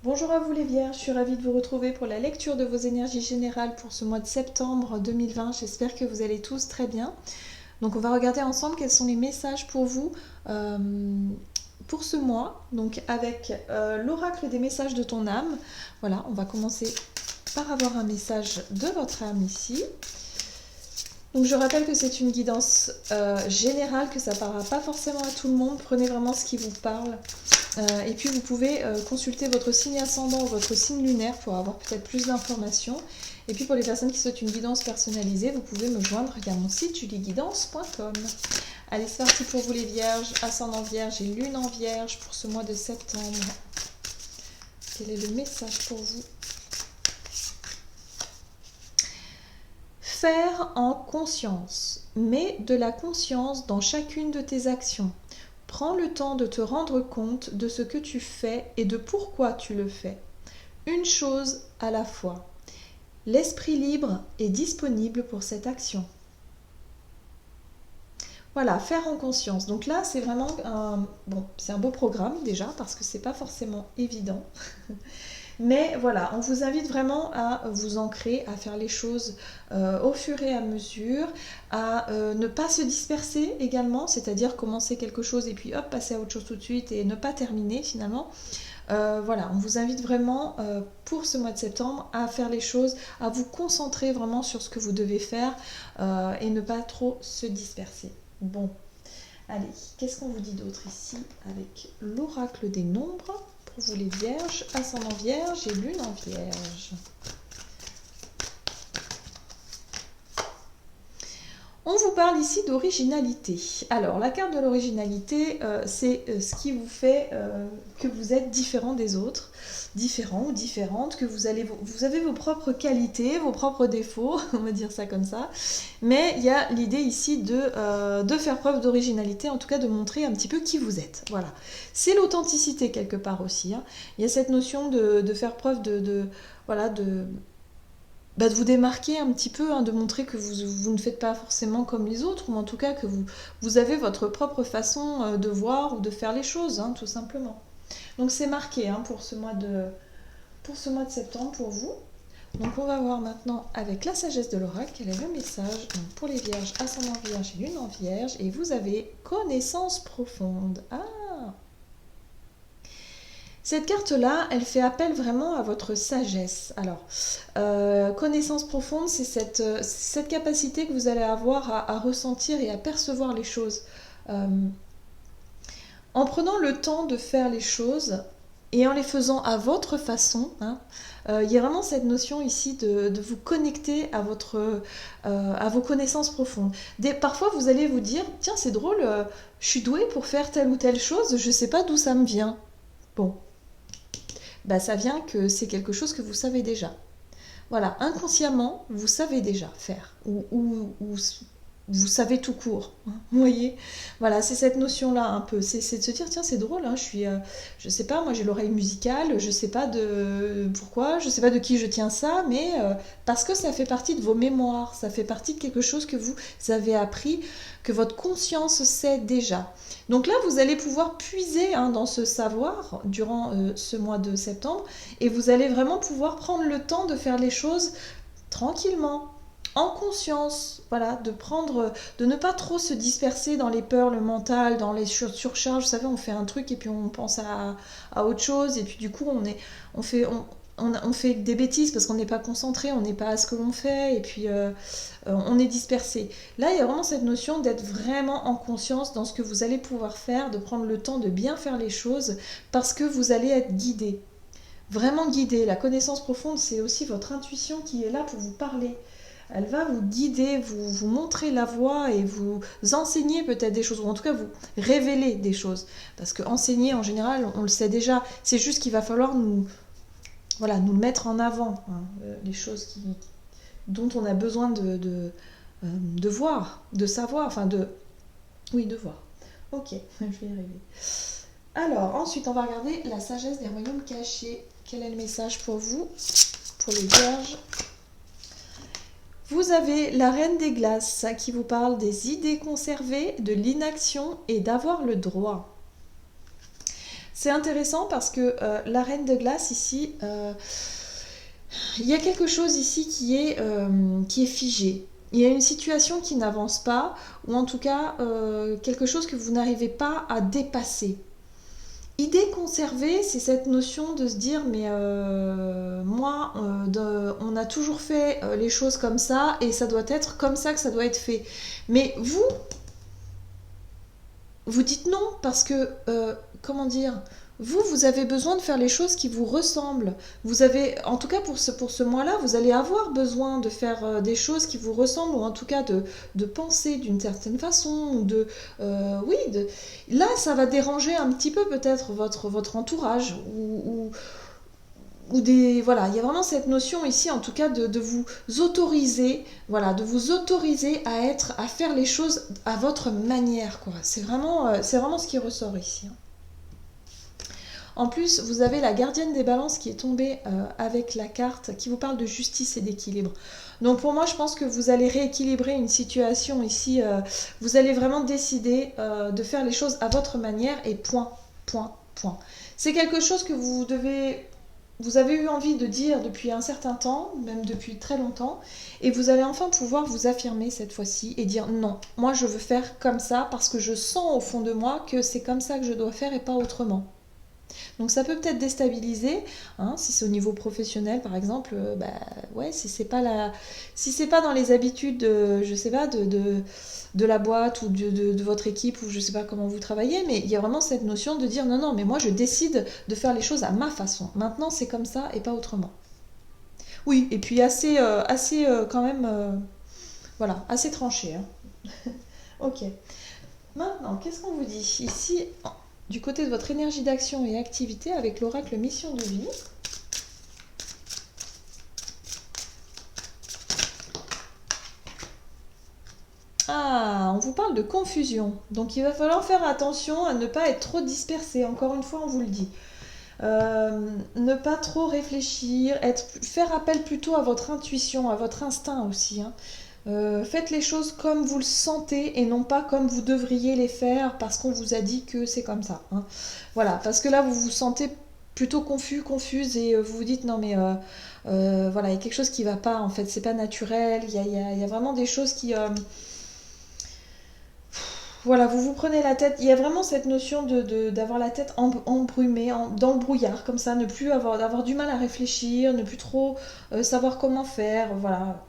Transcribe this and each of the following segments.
Bonjour à vous les Vierges, je suis ravie de vous retrouver pour la lecture de vos énergies générales pour ce mois de septembre 2020. J'espère que vous allez tous très bien. Donc on va regarder ensemble quels sont les messages pour vous pour ce mois. Donc avec l'oracle des messages de ton âme. Voilà, on va commencer par avoir un message de votre âme ici. Donc je rappelle que c'est une guidance générale, que ça ne parlera pas forcément à tout le monde. Prenez vraiment ce qui vous parle. Et puis vous pouvez consulter votre signe ascendant ou votre signe lunaire pour avoir peut-être plus d'informations. Et puis pour les personnes qui souhaitent une guidance personnalisée, vous pouvez me joindre via mon site julieguidance.com. Allez, c'est parti pour vous les Vierges, ascendant Vierge et lune en Vierge pour ce mois de septembre. Quel est le message pour vous ? Faire en conscience. Mets de la conscience dans chacune de tes actions. Prends le temps de te rendre compte de ce que tu fais et de pourquoi tu le fais. Une chose à la fois. L'esprit libre est disponible pour cette action. Voilà, faire en conscience. Donc là, c'est vraiment c'est un beau programme déjà parce que c'est pas forcément évident. Mais voilà, on vous invite vraiment à vous ancrer, à faire les choses au fur et à mesure, à ne pas se disperser également, c'est-à-dire commencer quelque chose et puis hop, passer à autre chose tout de suite et ne pas terminer finalement. Voilà, on vous invite vraiment pour ce mois de septembre à faire les choses, à vous concentrer vraiment sur ce que vous devez faire et ne pas trop se disperser. Bon, allez, qu'est-ce qu'on vous dit d'autre ici avec l'oracle des nombres ? Pour vous les Vierges, ascendant Vierge et lune en Vierge. On vous parle ici d'originalité. Alors, la carte de l'originalité, c'est ce qui vous fait que vous êtes différent des autres, différent ou différente, que vous avez vos propres qualités, vos propres défauts, on va dire ça comme ça. Mais il y a l'idée ici de faire preuve d'originalité, en tout cas de montrer un petit peu qui vous êtes. Voilà. C'est l'authenticité quelque part aussi. Hein. Il y a cette notion de faire preuve de vous démarquer un petit peu, hein, de montrer que vous ne faites pas forcément comme les autres, ou en tout cas que vous avez votre propre façon de voir ou de faire les choses, hein, tout simplement. Donc c'est marqué hein, pour ce mois de septembre pour vous. Donc on va voir maintenant avec la sagesse de l'oracle quel est le message donc, pour les Vierges, ascendant Vierge et lune en Vierge. Et vous avez connaissance profonde. Ah, cette carte-là, elle fait appel vraiment à votre sagesse. Alors, connaissance profonde, c'est cette capacité que vous allez avoir à ressentir et à percevoir les choses. En prenant le temps de faire les choses et en les faisant à votre façon, hein, il y a vraiment cette notion ici de vous connecter à vos connaissances profondes. Parfois, vous allez vous dire, tiens, c'est drôle, je suis douée pour faire telle ou telle chose, je ne sais pas d'où ça me vient. Bon. Ça vient que c'est quelque chose que vous savez déjà. Voilà, inconsciemment, vous savez déjà faire, ou vous savez tout court, hein, vous voyez. Voilà, c'est cette notion-là un peu, c'est de se dire, tiens, c'est drôle, hein, je sais pas, moi j'ai l'oreille musicale, je sais pas de pourquoi, je sais pas de qui je tiens ça, mais parce que ça fait partie de vos mémoires, ça fait partie de quelque chose que vous avez appris, que votre conscience sait déjà. Donc là, vous allez pouvoir puiser hein, dans ce savoir durant ce mois de septembre, et vous allez vraiment pouvoir prendre le temps de faire les choses tranquillement, en conscience, voilà, de ne pas trop se disperser dans les peurs, le mental, dans les surcharges. Vous savez, on fait un truc et puis on pense à autre chose, et puis du coup, on fait des bêtises parce qu'on n'est pas concentré, on n'est pas à ce que l'on fait, et puis on est dispersé. Là, il y a vraiment cette notion d'être vraiment en conscience dans ce que vous allez pouvoir faire, de prendre le temps de bien faire les choses, parce que vous allez être guidé. Vraiment guidé. La connaissance profonde, c'est aussi votre intuition qui est là pour vous parler. Elle va vous guider, vous montrer la voie et vous enseigner peut-être des choses, ou en tout cas vous révéler des choses. Parce que enseigner, en général, on le sait déjà. C'est juste qu'il va falloir nous le mettre en avant. Hein, les choses dont on a besoin de voir, de savoir, de voir. Ok, je vais y arriver. Alors, ensuite, on va regarder la sagesse des royaumes cachés. Quel est le message pour vous, pour les Vierges ? Vous avez la reine des glaces qui vous parle des idées conservées, de l'inaction et d'avoir le droit. C'est intéressant parce que la reine de glace ici, il y a quelque chose ici qui est figé. Il y a une situation qui n'avance pas, ou en tout cas quelque chose que vous n'arrivez pas à dépasser. Idée conservée, c'est cette notion de se dire, mais moi, on a toujours fait les choses comme ça, et ça doit être comme ça que ça doit être fait. Mais vous dites non, parce que, comment dire, vous avez besoin de faire les choses qui vous ressemblent. Vous avez, en tout cas pour ce mois-là, vous allez avoir besoin de faire des choses qui vous ressemblent, ou en tout cas de penser d'une certaine façon, ou oui, là, ça va déranger un petit peu peut-être votre entourage, ou des, voilà, il y a vraiment cette notion ici, en tout cas, de vous autoriser, voilà, de vous autoriser à faire les choses à votre manière, quoi. C'est vraiment ce qui ressort ici, hein. En plus, vous avez la gardienne des balances qui est tombée avec la carte qui vous parle de justice et d'équilibre. Donc pour moi, je pense que vous allez rééquilibrer une situation ici. Vous allez vraiment décider de faire les choses à votre manière et point, point, point. C'est quelque chose que vous avez eu envie de dire depuis un certain temps, même depuis très longtemps, et vous allez enfin pouvoir vous affirmer cette fois-ci et dire non, moi je veux faire comme ça parce que je sens au fond de moi que c'est comme ça que je dois faire et pas autrement. Donc ça peut peut-être déstabiliser, hein, si c'est au niveau professionnel par exemple, bah ouais, si c'est pas dans les habitudes, je sais pas, de la boîte ou de votre équipe, ou je sais pas comment vous travaillez, mais il y a vraiment cette notion de dire non, non, mais moi je décide de faire les choses à ma façon. Maintenant c'est comme ça et pas autrement. Oui, et puis assez quand même, voilà, assez tranché, hein. Ok. Maintenant, qu'est-ce qu'on vous dit ici du côté de votre énergie d'action et activité avec l'oracle mission de vie? Ah, on vous parle de confusion. Donc il va falloir faire attention à ne pas être trop dispersé. Encore une fois, on vous le dit. Ne pas trop réfléchir, faire appel plutôt à votre intuition, à votre instinct aussi, hein. Faites les choses comme vous le sentez et non pas comme vous devriez les faire parce qu'on vous a dit que c'est comme ça, hein. Voilà, parce que là vous vous sentez plutôt confuse et vous vous dites non mais voilà, il y a quelque chose qui va pas en fait, c'est pas naturel, il y a vraiment des choses qui voilà, vous vous prenez la tête. Il y a vraiment cette notion d'avoir la tête embrumée, dans le brouillard, comme ça, ne plus d'avoir du mal à réfléchir, ne plus trop savoir comment faire, voilà.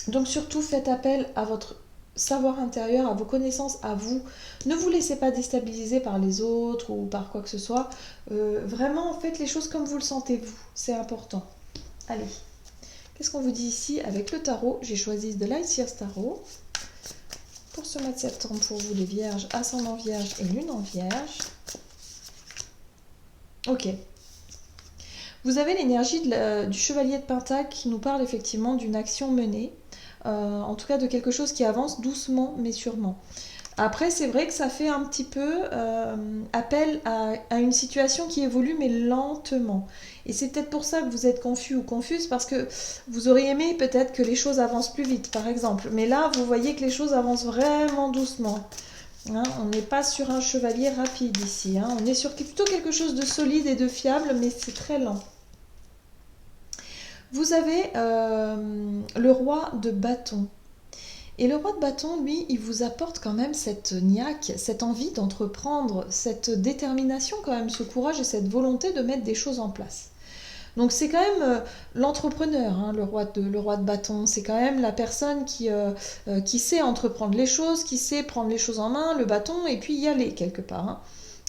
Donc surtout, faites appel à votre savoir intérieur, à vos connaissances, à vous. Ne vous laissez pas déstabiliser par les autres ou par quoi que ce soit. Vraiment, faites les choses comme vous le sentez, vous. C'est important. Allez. Qu'est-ce qu'on vous dit ici avec le tarot? J'ai choisi The Light Years Tarot. Pour ce mois de septembre, pour vous les vierges, ascendant vierge et lune en vierge. Ok. Vous avez l'énergie du chevalier de Pentacle qui nous parle effectivement d'une action menée. En tout cas de quelque chose qui avance doucement mais sûrement. Après, c'est vrai que ça fait un petit peu appel à une situation qui évolue mais lentement. Et c'est peut-être pour ça que vous êtes confus ou confuse, parce que vous auriez aimé peut-être que les choses avancent plus vite, par exemple. Mais là, vous voyez que les choses avancent vraiment doucement, hein. On n'est pas sur un chevalier rapide ici, hein. On est sur plutôt quelque chose de solide et de fiable, mais c'est très lent. Vous avez le roi de bâton. Et le roi de bâton, lui, il vous apporte quand même cette niaque, cette envie d'entreprendre, cette détermination quand même, ce courage et cette volonté de mettre des choses en place. Donc c'est quand même l'entrepreneur, hein, le roi de bâton. C'est quand même la personne qui sait entreprendre les choses, qui sait prendre les choses en main, le bâton, et puis y aller quelque part,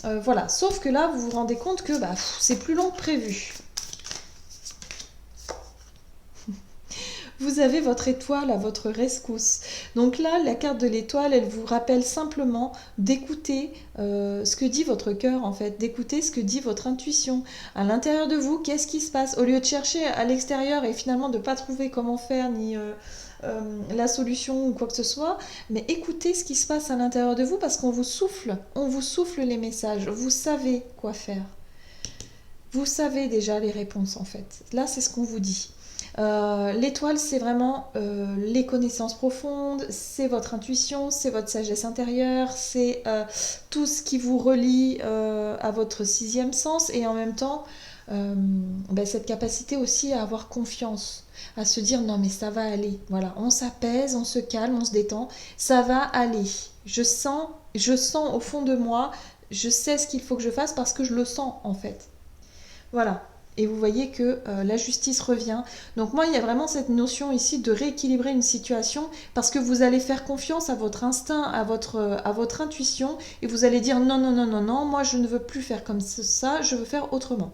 hein. Voilà, sauf que là, vous vous rendez compte que c'est plus long que prévu. Vous avez votre étoile à votre rescousse. Donc là, la carte de l'étoile, elle vous rappelle simplement d'écouter ce que dit votre cœur, en fait, d'écouter ce que dit votre intuition. À l'intérieur de vous, qu'est-ce qui se passe? Au lieu de chercher à l'extérieur et finalement de ne pas trouver comment faire, ni la solution ou quoi que ce soit, mais écoutez ce qui se passe à l'intérieur de vous parce qu'on vous souffle les messages, vous savez quoi faire. Vous savez déjà les réponses, en fait. Là, c'est ce qu'on vous dit. L'étoile, c'est vraiment les connaissances profondes, c'est votre intuition, c'est votre sagesse intérieure, c'est tout ce qui vous relie à votre sixième sens et en même temps, cette capacité aussi à avoir confiance, à se dire non mais ça va aller, voilà, on s'apaise, on se calme, on se détend, ça va aller. Je sens au fond de moi, je sais ce qu'il faut que je fasse parce que je le sens en fait. Voilà. Et vous voyez que la justice revient. Donc moi, il y a vraiment cette notion ici de rééquilibrer une situation parce que vous allez faire confiance à votre instinct, à votre intuition et vous allez dire non, non, non, non, non, moi je ne veux plus faire comme ça, je veux faire autrement.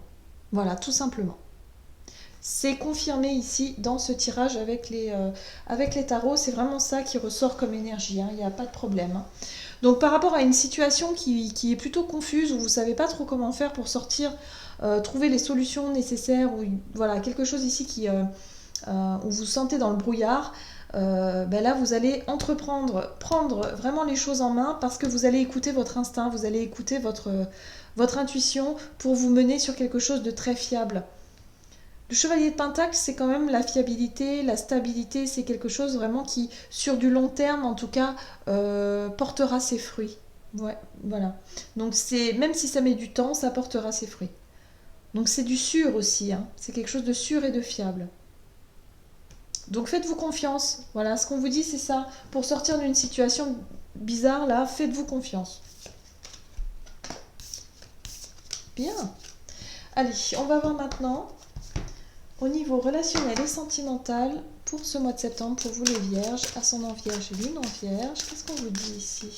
Voilà, tout simplement. C'est confirmé ici dans ce tirage avec les tarots. C'est vraiment ça qui ressort comme énergie, hein, il n'y a pas de problème. Hein. Donc par rapport à une situation qui est plutôt confuse, où vous ne savez pas trop comment faire pour sortir, trouver les solutions nécessaires, ou voilà, quelque chose ici où vous vous sentez dans le brouillard, là vous allez prendre vraiment les choses en main parce que vous allez écouter votre instinct, vous allez écouter votre intuition pour vous mener sur quelque chose de très fiable. Le chevalier de Pentacle, c'est quand même la fiabilité, la stabilité, c'est quelque chose vraiment qui, sur du long terme en tout cas, portera ses fruits. Ouais, voilà. Donc c'est même si ça met du temps, ça portera ses fruits. Donc c'est du sûr aussi, hein. C'est quelque chose de sûr et de fiable. Donc faites-vous confiance. Voilà, ce qu'on vous dit c'est ça. Pour sortir d'une situation bizarre là, faites-vous confiance. Bien. Allez, on va voir maintenant au niveau relationnel et sentimental pour ce mois de septembre, pour vous les vierges, ascendant vierge et lune en vierge. Qu'est-ce qu'on vous dit ici?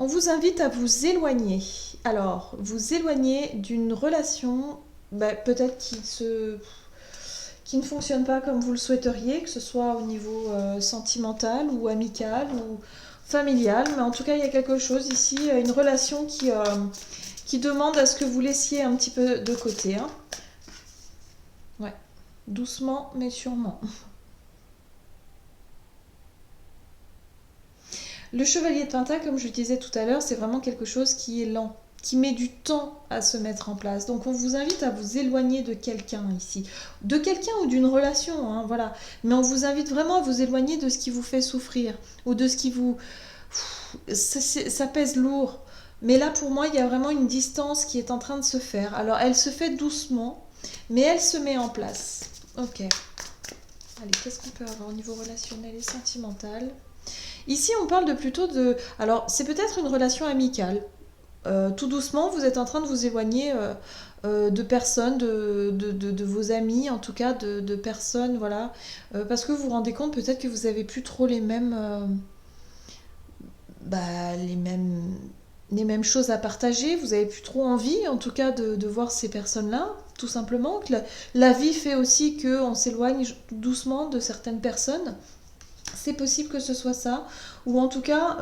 On vous invite à vous éloigner. Alors, vous éloigner d'une relation peut-être qui ne fonctionne pas comme vous le souhaiteriez, que ce soit au niveau sentimental ou amical ou familial. Mais en tout cas, il y a quelque chose ici, une relation qui demande à ce que vous laissiez un petit peu de côté. Hein. Ouais, doucement mais sûrement. Le chevalier de Pentacle, comme je le disais tout à l'heure, c'est vraiment quelque chose qui est lent, qui met du temps à se mettre en place. Donc on vous invite à vous éloigner de quelqu'un ici. De quelqu'un ou d'une relation, hein, voilà. Mais on vous invite vraiment à vous éloigner de ce qui vous fait souffrir ou de ce qui vous... Ça pèse lourd. Mais là, pour moi, il y a vraiment une distance qui est en train de se faire. Alors, elle se fait doucement, mais elle se met en place. Ok. Allez, qu'est-ce qu'on peut avoir au niveau relationnel et sentimental? Ici, on parle plutôt de... Alors, c'est peut-être une relation amicale. Tout doucement, vous êtes en train de vous éloigner de personnes, de vos amis, en tout cas, de personnes, voilà. Parce que vous vous rendez compte peut-être que vous n'avez plus trop les mêmes... les mêmes choses à partager, vous n'avez plus trop envie en tout cas de voir ces personnes-là, tout simplement. Que la vie fait aussi qu'on s'éloigne doucement de certaines personnes. C'est possible que ce soit ça, ou en tout cas,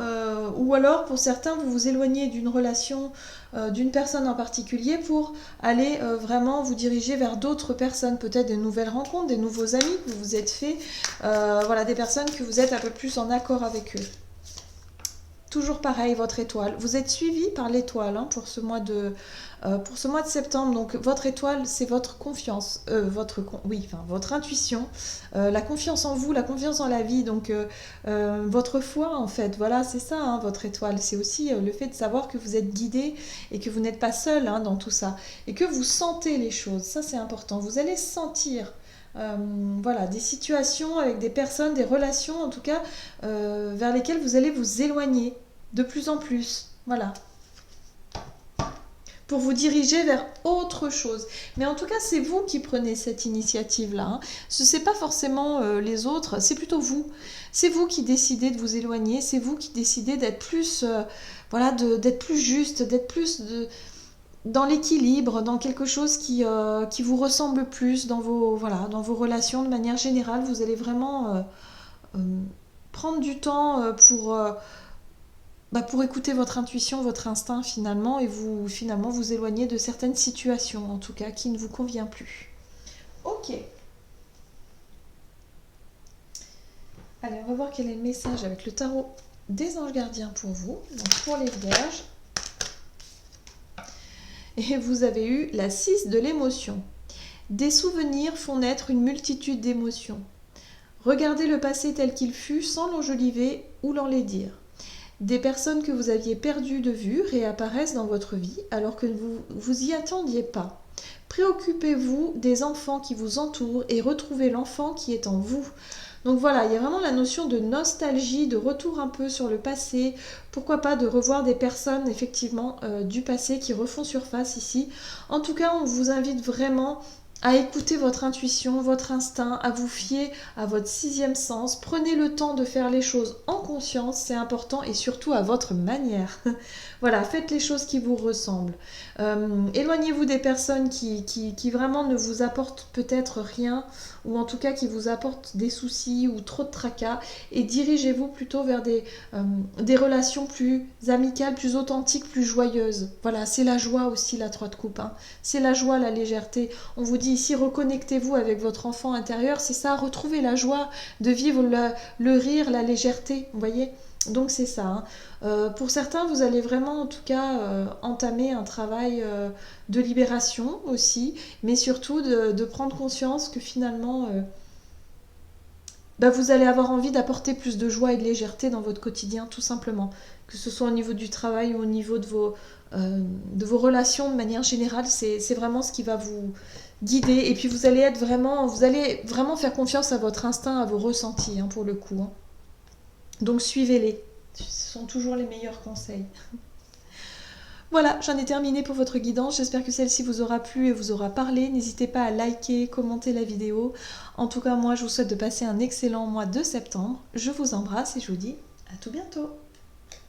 ou alors pour certains, vous vous éloignez d'une relation, d'une personne en particulier pour aller vraiment vous diriger vers d'autres personnes, peut-être des nouvelles rencontres, des nouveaux amis que vous vous êtes fait, voilà, des personnes que vous êtes un peu plus en accord avec eux. Toujours pareil, votre étoile. Vous êtes suivi par l'étoile hein, pour ce mois de septembre. Donc votre étoile, c'est votre confiance, votre intuition, la confiance en vous, la confiance en la vie. Donc votre foi en fait. Voilà, c'est ça, hein, votre étoile. C'est aussi le fait de savoir que vous êtes guidé et que vous n'êtes pas seul hein, dans tout ça et que vous sentez les choses. Ça, c'est important. Vous allez sentir. Voilà, des situations avec des personnes, des relations en tout cas, vers lesquelles vous allez vous éloigner de plus en plus. Voilà. Pour vous diriger vers autre chose. Mais en tout cas, c'est vous qui prenez cette initiative-là. Hein. Ce n'est pas forcément les autres, c'est plutôt vous. C'est vous qui décidez de vous éloigner, c'est vous qui décidez d'être plus, d'être plus juste, d'être plus dans l'équilibre, dans quelque chose qui vous ressemble plus dans vos relations de manière générale. Vous allez vraiment prendre du temps pour écouter votre intuition, votre instinct finalement, et vous éloigner de certaines situations en tout cas qui ne vous convient plus. Ok. Allez, on va voir quel est le message avec le tarot des anges gardiens pour vous, donc pour les vierges. Et vous avez eu la 6 de l'émotion. Des souvenirs font naître une multitude d'émotions. Regardez le passé tel qu'il fut sans l'enjoliver ou l'enlaidir. Des personnes que vous aviez perdues de vue réapparaissent dans votre vie alors que vous y attendiez pas. Préoccupez-vous des enfants qui vous entourent et retrouvez l'enfant qui est en vous. Donc voilà, il y a vraiment la notion de nostalgie, de retour un peu sur le passé, pourquoi pas de revoir des personnes effectivement du passé qui refont surface ici. En tout cas, on vous invite vraiment à écouter votre intuition, votre instinct, à vous fier à votre sixième sens. Prenez le temps de faire les choses en conscience, c'est important, et surtout à votre manière. Voilà, faites les choses qui vous ressemblent. Éloignez-vous des personnes qui vraiment ne vous apportent peut-être rien, ou en tout cas qui vous apportent des soucis ou trop de tracas, et dirigez-vous plutôt vers des relations plus amicales, plus authentiques, plus joyeuses. Voilà, c'est la joie aussi, la 3 de coupe. Hein. C'est la joie, la légèreté. On vous dit ici, reconnectez-vous avec votre enfant intérieur, c'est ça, retrouvez la joie de vivre le rire, la légèreté, vous voyez. Donc c'est ça. Hein. Pour certains, vous allez vraiment en tout cas entamer un travail de libération aussi, mais surtout de prendre conscience que finalement, vous allez avoir envie d'apporter plus de joie et de légèreté dans votre quotidien, tout simplement. Que ce soit au niveau du travail ou au niveau de vos relations de manière générale, c'est vraiment ce qui va vous guider. Et puis vous allez vraiment faire confiance à votre instinct, à vos ressentis, hein, pour le coup. Hein. Donc suivez-les. Ce sont toujours les meilleurs conseils. Voilà, j'en ai terminé pour votre guidance. J'espère que celle-ci vous aura plu et vous aura parlé. N'hésitez pas à liker, commenter la vidéo. En tout cas, moi, je vous souhaite de passer un excellent mois de septembre. Je vous embrasse et je vous dis à tout bientôt.